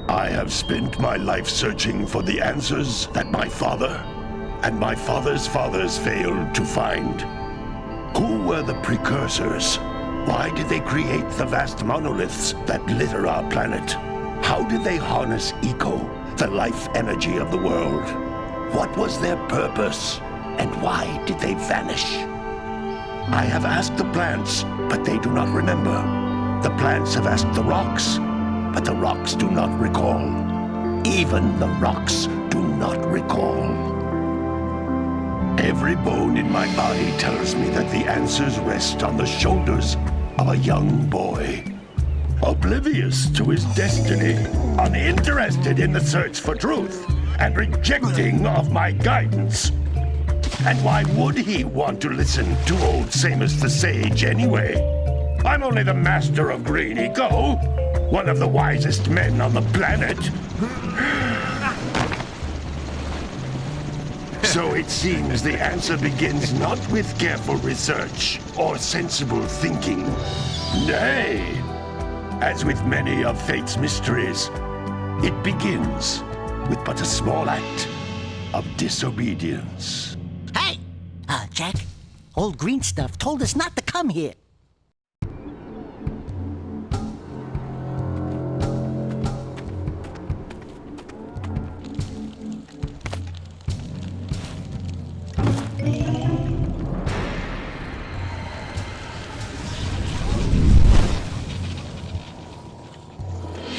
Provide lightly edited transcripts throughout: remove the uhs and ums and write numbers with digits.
I have spent my life searching for the answers that my father and my father's fathers failed to find. Who were the precursors? Why did they create the vast monoliths that litter our planet? How did they harness eco, the life energy of the world? What was their purpose? And why did they vanish? I have asked the plants, but they do not remember. The plants have asked the rocks, but the rocks do not recall. Even the rocks do not recall. Every bone in my body tells me that the answers rest on the shoulders of a young boy. Oblivious to his destiny, uninterested in the search for truth, and rejecting of my guidance. And why would he want to listen to old Samus the Sage anyway? I'm only the master of green eco, one of the wisest men on the planet. So it seems the answer begins not with careful research or sensible thinking. Nay, as with many of fate's mysteries, it begins with but a small act of disobedience. Hey! Jak, old green stuff told us not to come here.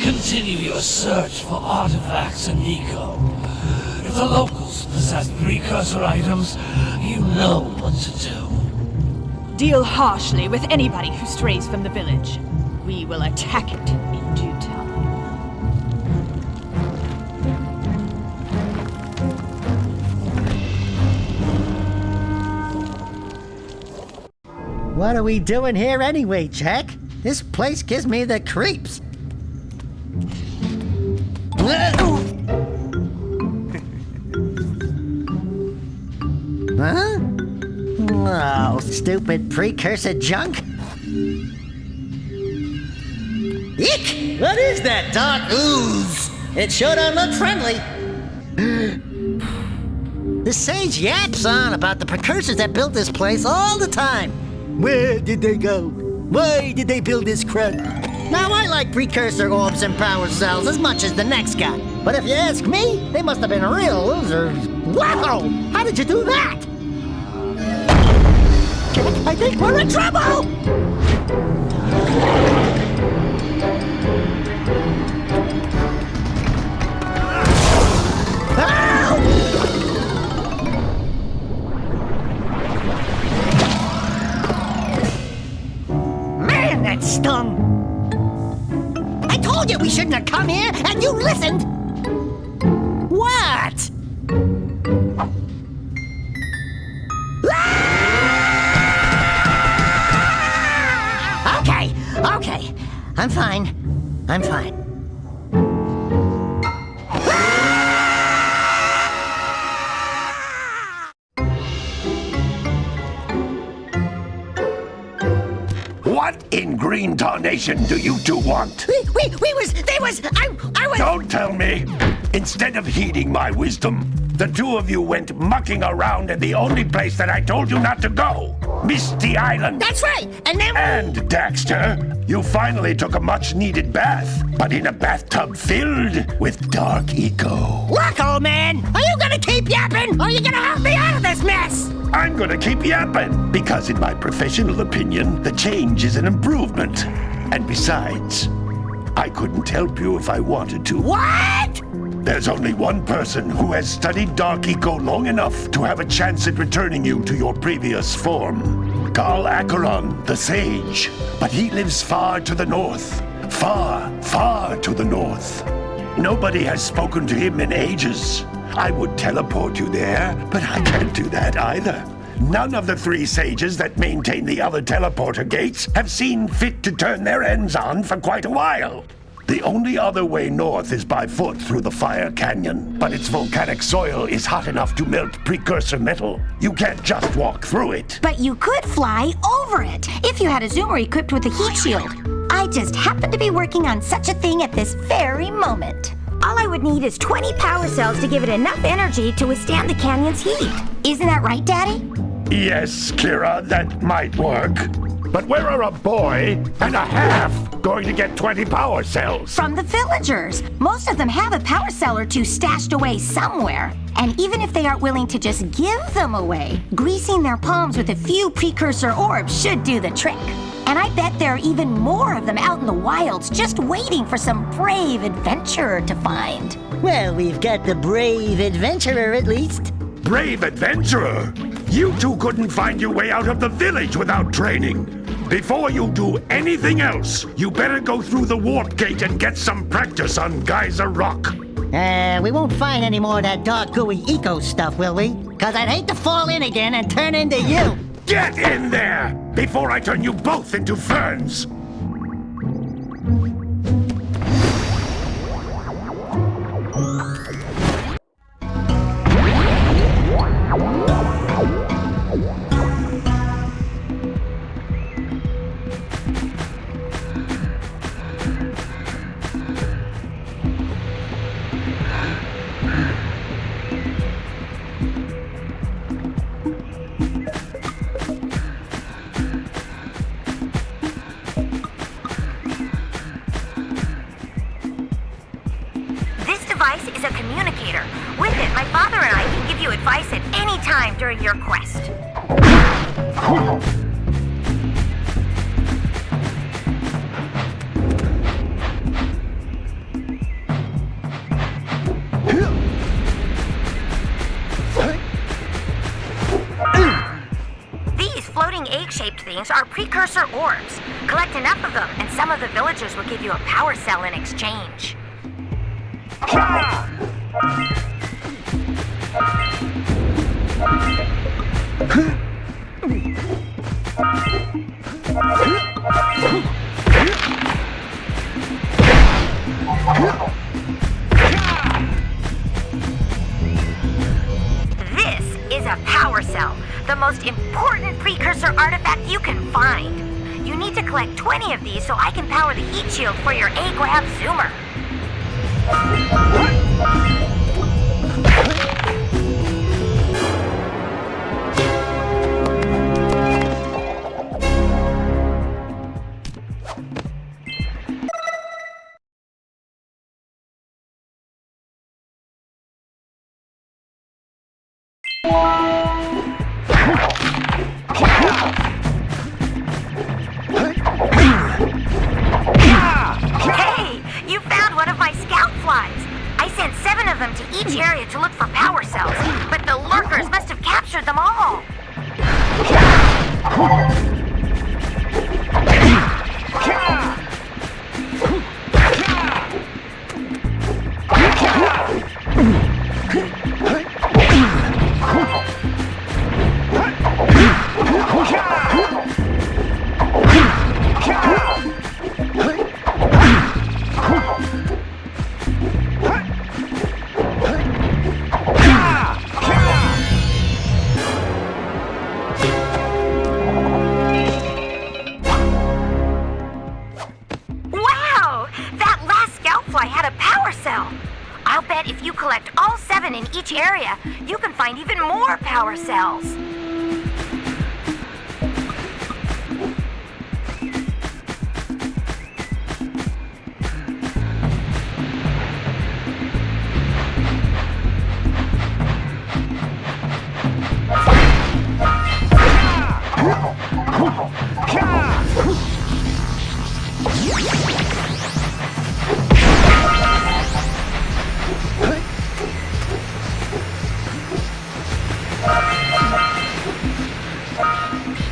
Continue your search for artifacts and eco. If the locals possess precursor items, you know what to do. Deal harshly with anybody who strays from the village. We will attack it in due time. What are we doing here anyway, Jak? This place gives me the creeps. Huh? Oh, stupid precursor junk. Eek! What is that dark ooze? It sure don't look friendly. The sage yaps on about the precursors that built this place all the time. Where did they go? Why did they build this crud? Now, I like precursor orbs and power cells as much as the next guy. But if you ask me, they must have been real losers. Wow! How did you do that? I think we're in trouble! Man, that stung! I told you we shouldn't have come here, and you listened! What? Okay. I'm fine. What in green tarnation do you two want? I was... Don't tell me! Instead of heeding my wisdom, the two of you went mucking around in the only place that I told you not to go! Misty Island! That's right! And then... And, Daxter, you finally took a much-needed bath, but in a bathtub filled with dark eco. Look, old man! Are you gonna keep yapping, or are you gonna help me out of this mess? I'm gonna keep yapping, because in my professional opinion, the change is an improvement. And besides, I couldn't help you if I wanted to. What? There's only one person who has studied dark eco long enough to have a chance at returning you to your previous form. Gal Acheron, the sage. But he lives far to the north. Far, far to the north. Nobody has spoken to him in ages. I would teleport you there, but I can't do that either. None of the 3 sages that maintain the other teleporter gates have seen fit to turn their ends on for quite a while. The only other way north is by foot through the Fire Canyon, but its volcanic soil is hot enough to melt precursor metal. You can't just walk through it. But you could fly over it if you had a zoomer equipped with a heat shield. I just happen to be working on such a thing at this very moment. All I would need is 20 power cells to give it enough energy to withstand the canyon's heat. Isn't that right, Daddy? Yes, Kira, that might work. But where are a boy and a half going to get 20 power cells? From the villagers. Most of them have a power cell or 2 stashed away somewhere. And even if they aren't willing to just give them away, greasing their palms with a few precursor orbs should do the trick. And I bet there are even more of them out in the wilds just waiting for some brave adventurer to find. Well, we've got the brave adventurer at least. Brave adventurer? You 2 couldn't find your way out of the village without training. Before you do anything else, you better go through the warp gate and get some practice on Geyser Rock. We won't find any more of that dark gooey eco stuff, will we? 'Cause I'd hate to fall in again and turn into you. Get in there before I turn you both into ferns. Is a communicator. With it, my father and I can give you advice at any time during your quest. These floating egg-shaped things are precursor orbs. Collect enough of them, and some of the villagers will give you a power cell in exchange. This is a power cell, the most important precursor artifact you can find. You need to collect 20 of these so I can power the heat shield for your A-Grab zoomer. Hey, you found one of my scout flies. I sent 7 of them to each area to look for power cells, but the lurkers must have captured them all. I'll bet if you collect all 7 in each area, you can find even more power cells.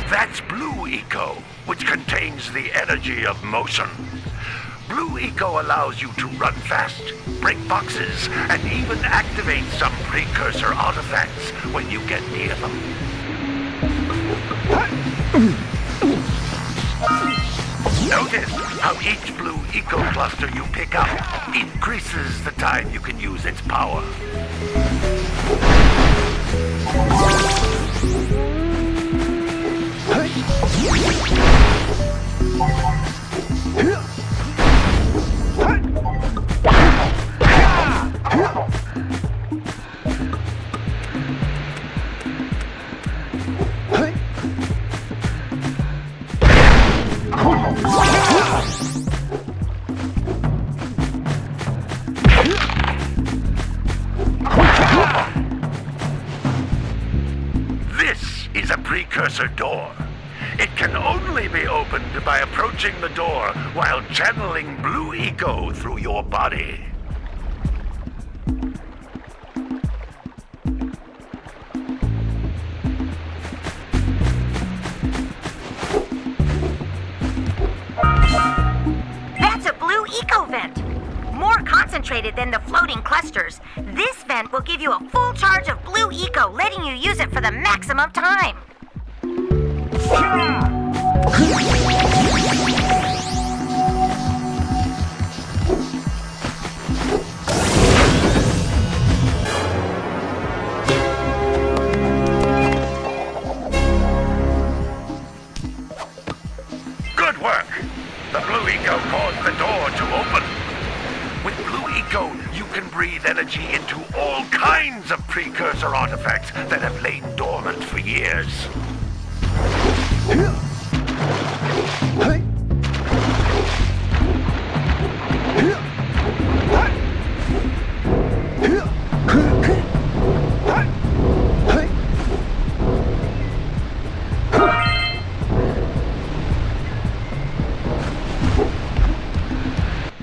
That's blue Blue Eco, which contains the energy of motion. Blue Eco allows you to run fast, break boxes, and even activate some precursor artifacts when you get near them. Notice how each Blue Eco cluster you pick up increases the time you can use its power. This is a precursor door. It can only be opened by approaching the door while channeling Blue Eco through your body. That's a Blue Eco vent. More concentrated than the floating clusters. This vent will give you a full charge of Blue Eco, letting you use it for the maximum time. Good work! The Blue Eco caused the door to open. With Blue Eco, you can breathe energy into all kinds of precursor artifacts that have lain dormant for years.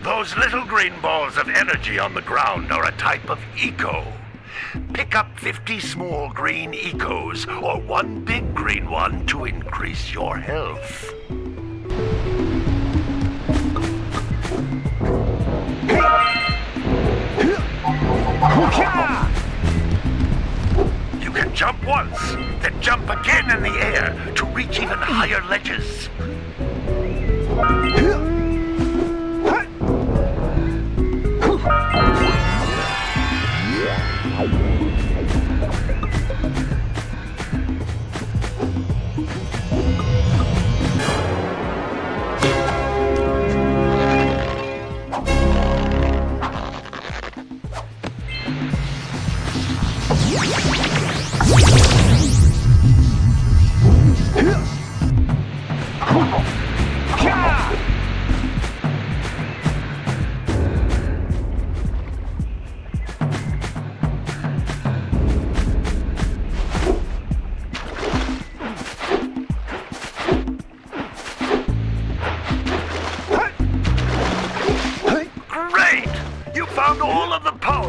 Those little green balls of energy on the ground are a type of eco. Pick up 50 small green ecos or one big green one to increase your health. You can jump once, then jump again in the air to reach even higher ledges.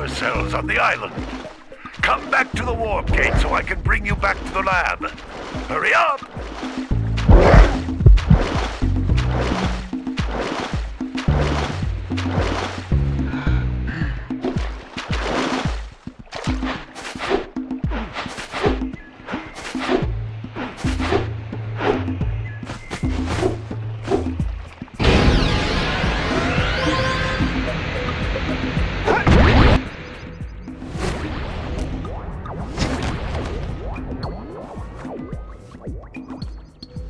Cells on the island. Come back to the warp gate so I can bring you back to the lab. Hurry up!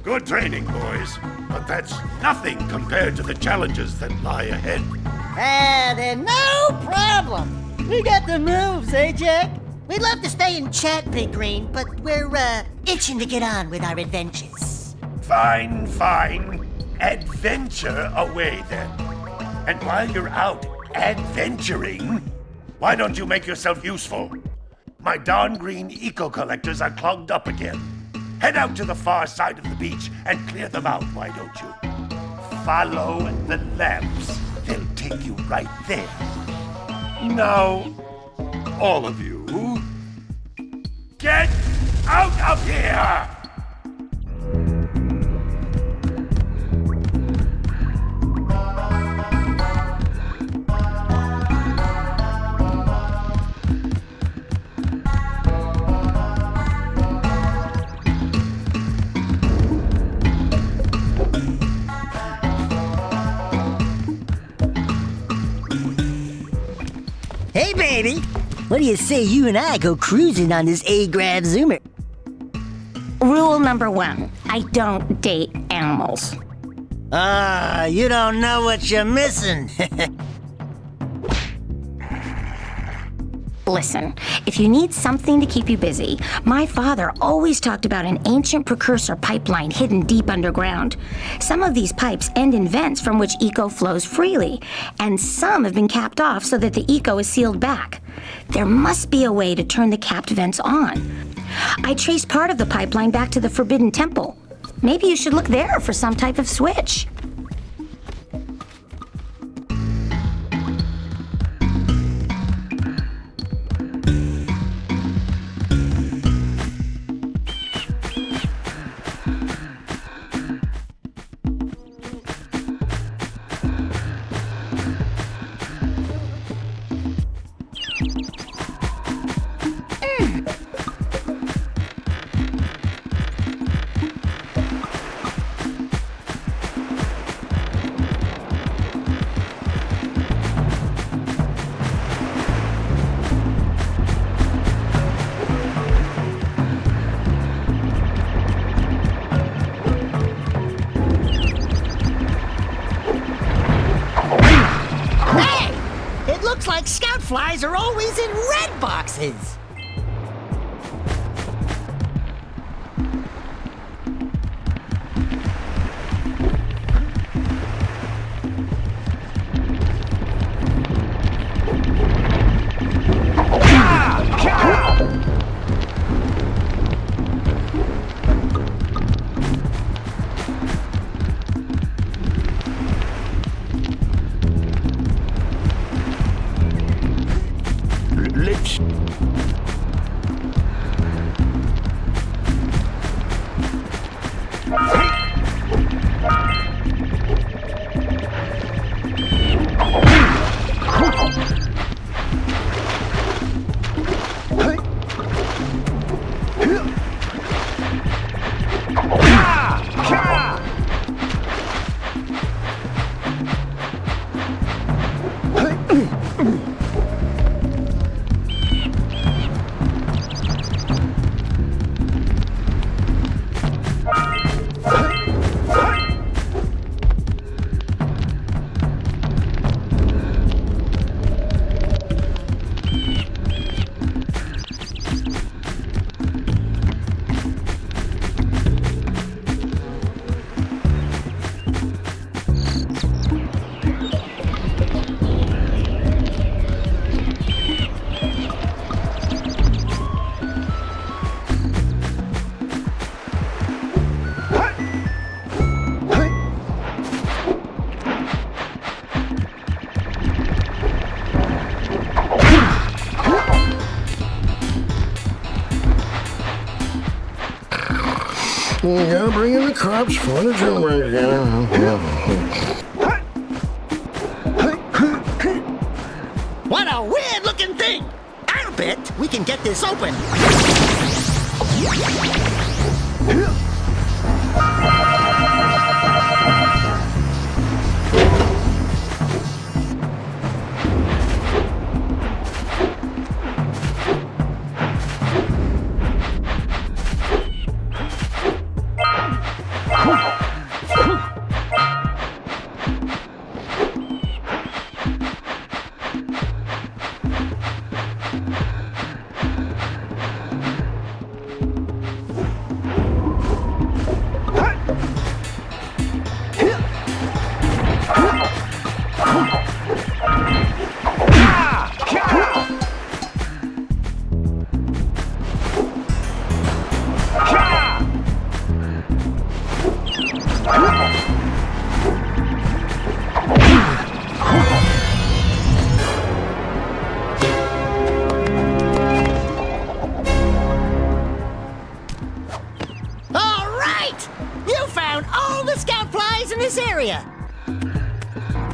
Good training, boys, but that's nothing compared to the challenges that lie ahead. Then no problem. We got the moves, eh, Jack? We'd love to stay and chat, Big Green, but we're, itching to get on with our adventures. Fine, fine. Adventure away, then. And while you're out adventuring, why don't you make yourself useful? My darn green eco-collectors are clogged up again. Head out to the far side of the beach and clear them out, why don't you? Follow the lamps. They'll take you right there. Now, all of you, get out of here! Andy. What do you say you and I go cruising on this A-Grav Zoomer? Rule number 1, I don't date animals. Ah, you don't know what you're missing. Listen, if you need something to keep you busy, my father always talked about an ancient precursor pipeline hidden deep underground. Some of these pipes end in vents from which eco flows freely, and some have been capped off so that the eco is sealed back. There must be a way to turn the capped vents on. I traced part of the pipeline back to the Forbidden Temple. Maybe you should look there for some type of switch. Looks like scout flies are always in red boxes. You gotta bring in the cops for the jailbreak. What a weird-looking thing! I'll bet we can get this open.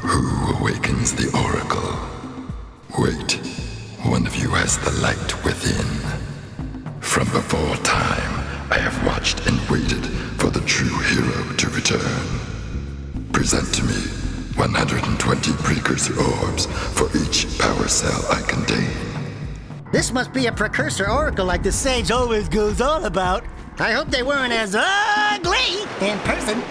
Who awakens the oracle? Wait, one of you has the light within. From before time, I have watched and waited for the true hero to return. Present to me 120 precursor orbs for each power cell I contain. This must be a precursor oracle like the sage always goes on about. I hope they weren't as ugly in person.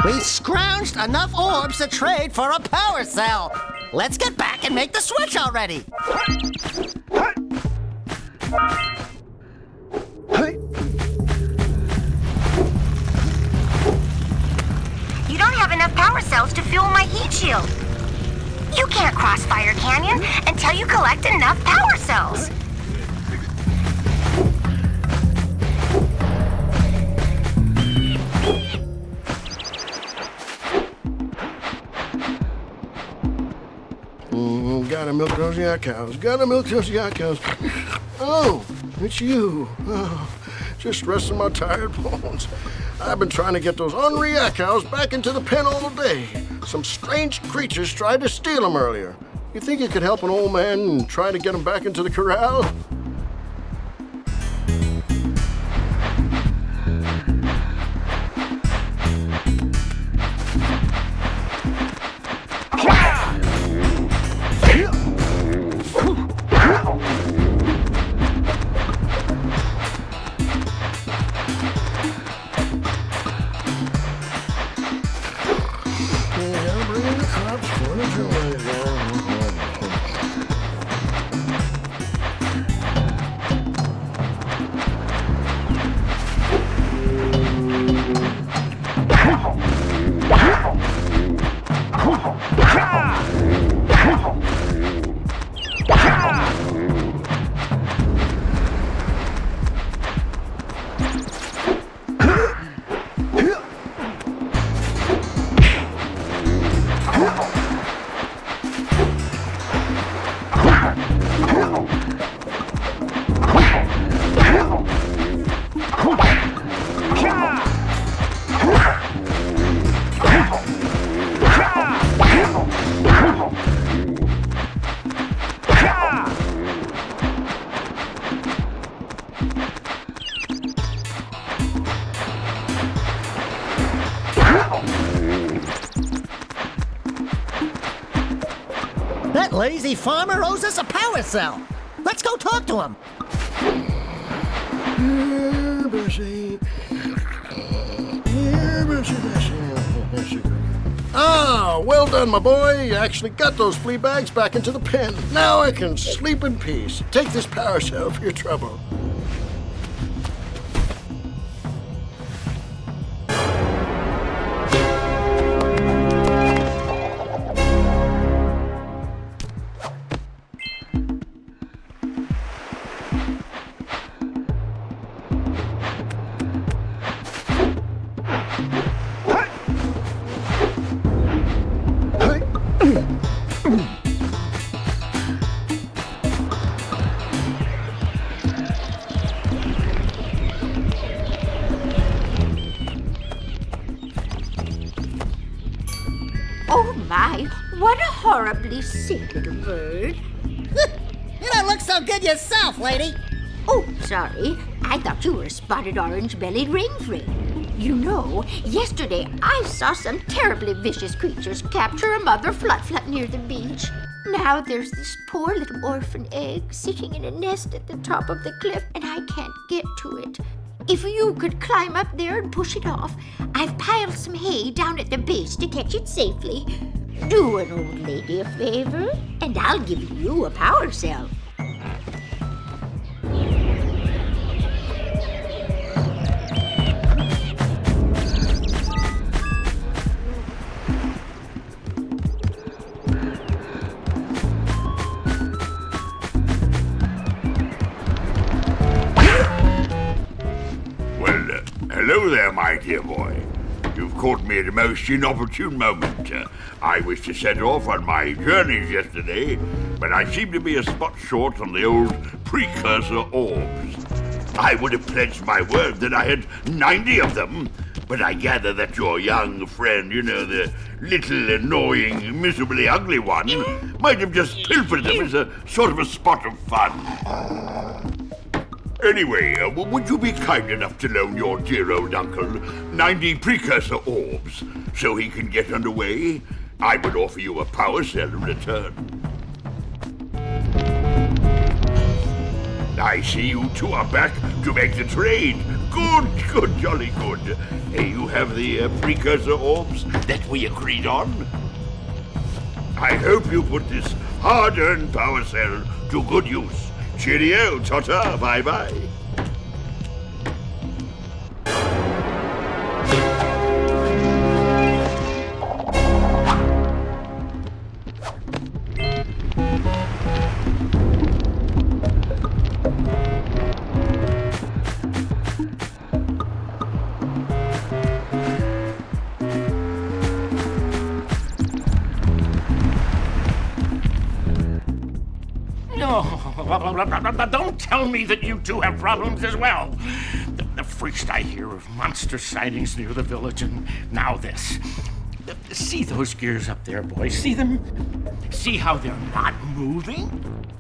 We scrounged enough orbs to trade for a power cell. Let's get back and make the switch already. You don't have enough power cells to fuel my heat shield. You can't cross Fire Canyon until you collect enough power cells. Gotta milk those yak cows. Gotta milk those yak cows. Oh, it's you. Oh, just resting my tired bones. I've been trying to get those ornery yak cows back into the pen all day. Some strange creatures tried to steal them earlier. You think you could help an old man and try to get them back into the corral? That lazy farmer owes us a power cell. Let's go talk to him. Ah, well done, my boy. You actually got those flea bags back into the pen. Now I can sleep in peace. Take this power cell for your trouble. Oh my, what a horribly sick little bird. You don't look so good yourself, lady. Oh, sorry. I thought you were a spotted orange-bellied rainframe. You know, yesterday I saw some terribly vicious creatures capture a mother flut-flut near the beach. Now there's this poor little orphan egg sitting in a nest at the top of the cliff, and I can't get to it. If you could climb up there and push it off, I've piled some hay down at the base to catch it safely. Do an old lady a favor, and I'll give you a power cell. Hello there, my dear boy. You've caught me at a most inopportune moment. I was to set off on my journeys yesterday, but I seem to be a spot short on the old precursor orbs. I would have pledged my word that I had 90 of them, but I gather that your young friend, the little annoying, miserably ugly one, might have just pilfered them as a sort of a spot of fun. Anyway, would you be kind enough to loan your dear old uncle 90 precursor orbs so he can get underway? I would offer you a power cell in return. I see you two are back to make the trade. Good, jolly good. You have the precursor orbs that we agreed on? I hope you put this hard-earned power cell to good use. Cheerio, ta-ta, bye-bye. Don't tell me that you two have problems as well. The first I hear of monster sightings near the village, and now this. See those gears up there, boys? See them? See how they're not moving?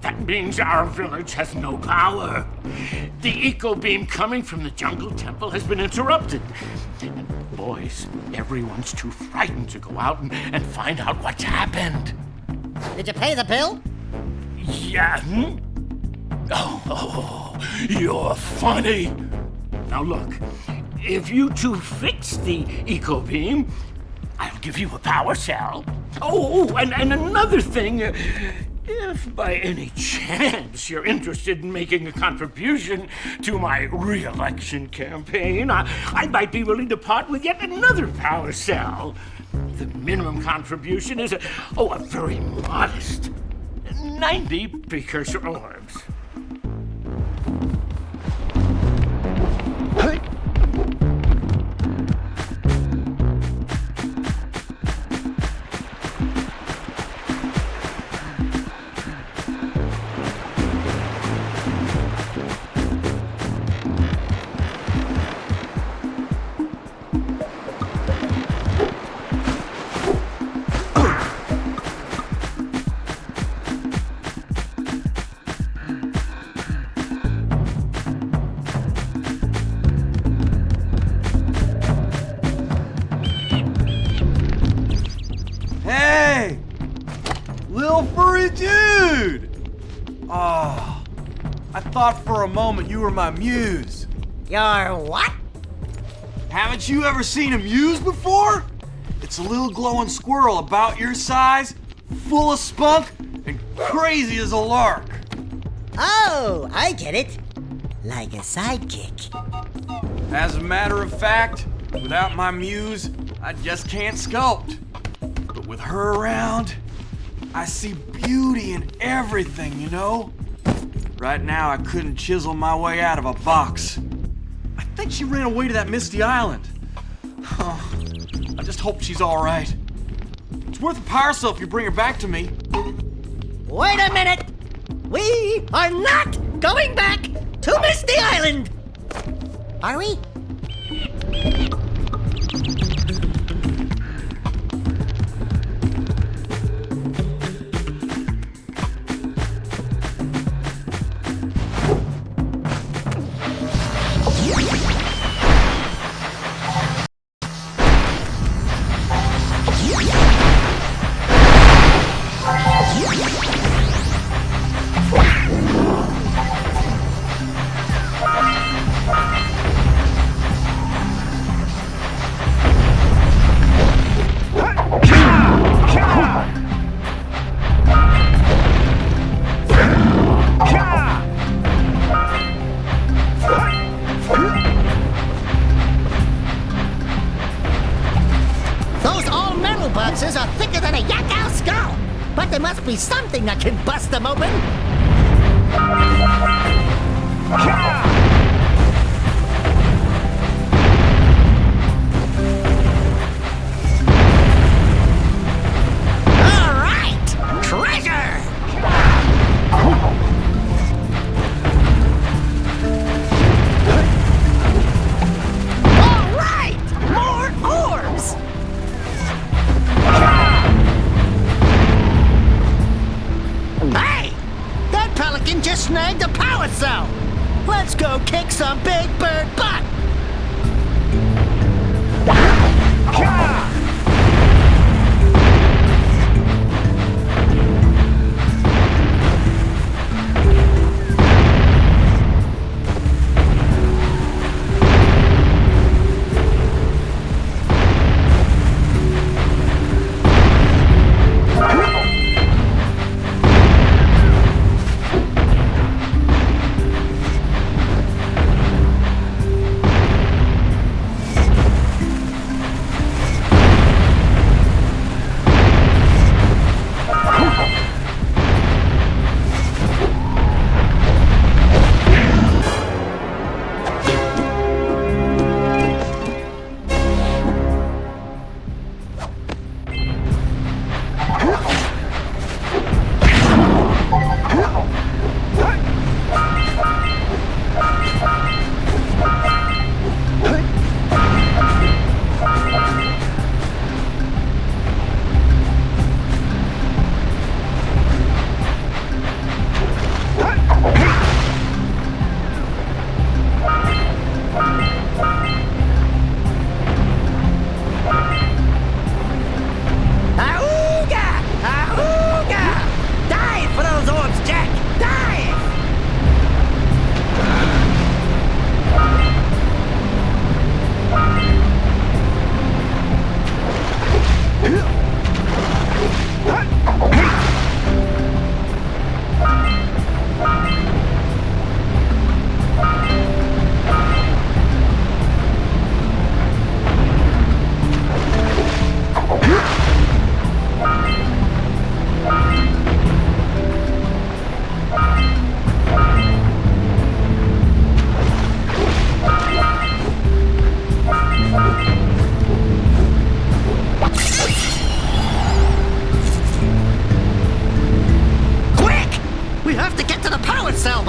That means our village has no power. The eco beam coming from the jungle temple has been interrupted. And boys, everyone's too frightened to go out and find out what's happened. Did you pay the bill? Yeah. Oh, you're funny. Now look, if you two fix the eco beam, I'll give you a power cell. Oh, and another thing, if by any chance you're interested in making a contribution to my re-election campaign, I might be willing to part with yet another power cell. The minimum contribution is a very modest 90 precursor orbs. I thought for a moment you were my muse. Your what? Haven't you ever seen a muse before? It's a little glowing squirrel about your size, full of spunk, and crazy as a lark. Oh, I get it. Like a sidekick. As a matter of fact, without my muse, I just can't sculpt. But with her around, I see beauty in everything, you know? Right now, I couldn't chisel my way out of a box. I think she ran away to that misty island. I just hope she's all right. It's worth a power cell if you bring her back to me. Wait a minute! We are not going back to Misty Island! Are we? Boxes are thicker than a yak-owl skull, but there must be something that can bust them open. All right, treasure! All right, more snagged a power cell! Let's go kick some big bird butt!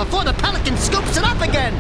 Before the pelican scoops it up again!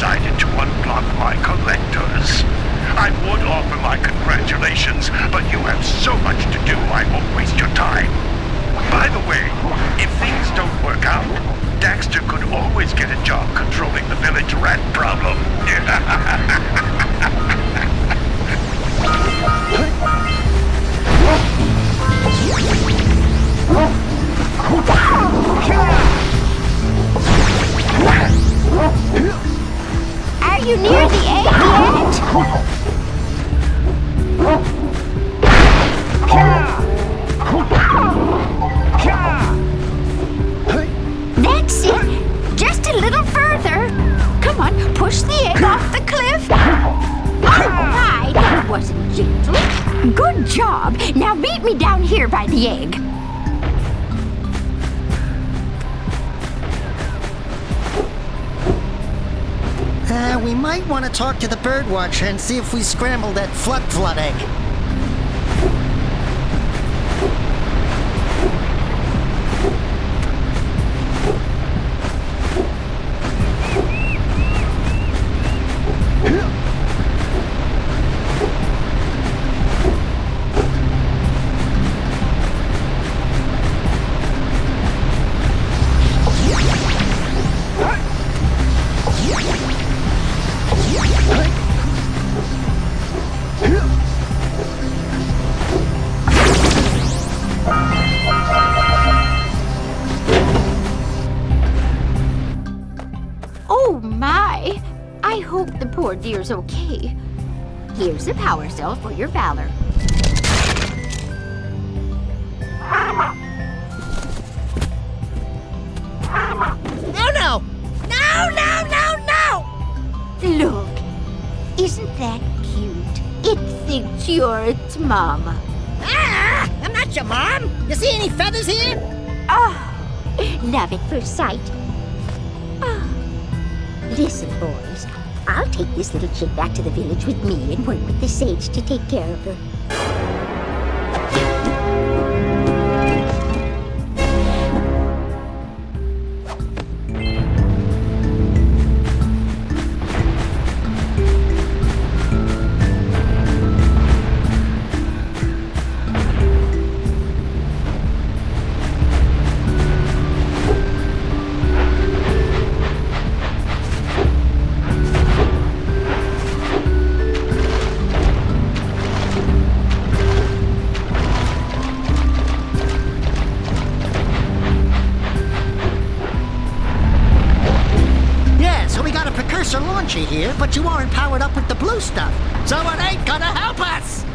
decided to unblock my collectors. I would offer my congratulations, but you have so much to do, I won't waste your time. By the way, if things don't work out, Daxter could always get a job controlling the village rat problem. Are you near the egg yet? That's it. Just a little further. Come on, push the egg off the cliff. All right, that wasn't gentle. Good job. Now meet me down here by the egg. We might want to talk to the birdwatcher and see if we scramble that flood egg. Oh my! I hope the poor dear's okay. Here's a power cell for your valor. No! Look, isn't that cute? It thinks you're its mama. Ah! I'm not your mom! You see any feathers here? Oh, love at first sight. Oh. Listen, boys, I'll take this little chick back to the village with me and work with the sage to take care of her. Launchy here, but you aren't powered up with the blue stuff, so it ain't gonna help us!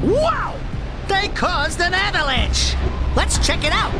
Wow! They caused an avalanche! Let's check it out!